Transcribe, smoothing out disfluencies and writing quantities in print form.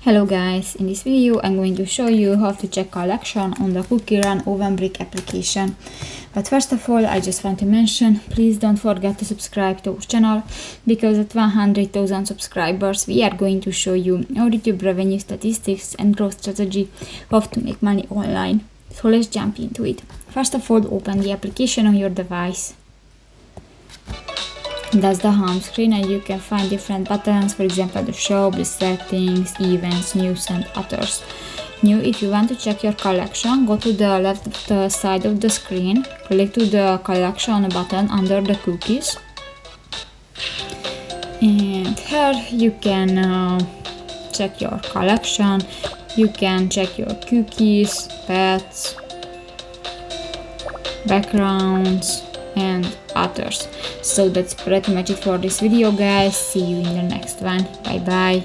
Hello guys, in this video I'm going to show you how to check collection on the CoookieRun OvenBreak application. But first of all, I just want to mention, please don't forget to subscribe to our channel, because at 100,000 subscribers we are going to show you our YouTube revenue statistics and growth strategy, how to make money online. So let's jump into it. First of all, open the application on your device. That's the home screen, and you can find different buttons, for example the shop, the settings, events, news and others. Now if you want to check your collection, go to the left side of the screen, click to the collection button under the cookies, and here you can check your collection. You can check your cookies, pets, backgrounds and others. So that's pretty much it for this video guys. See you in the next one. Bye bye.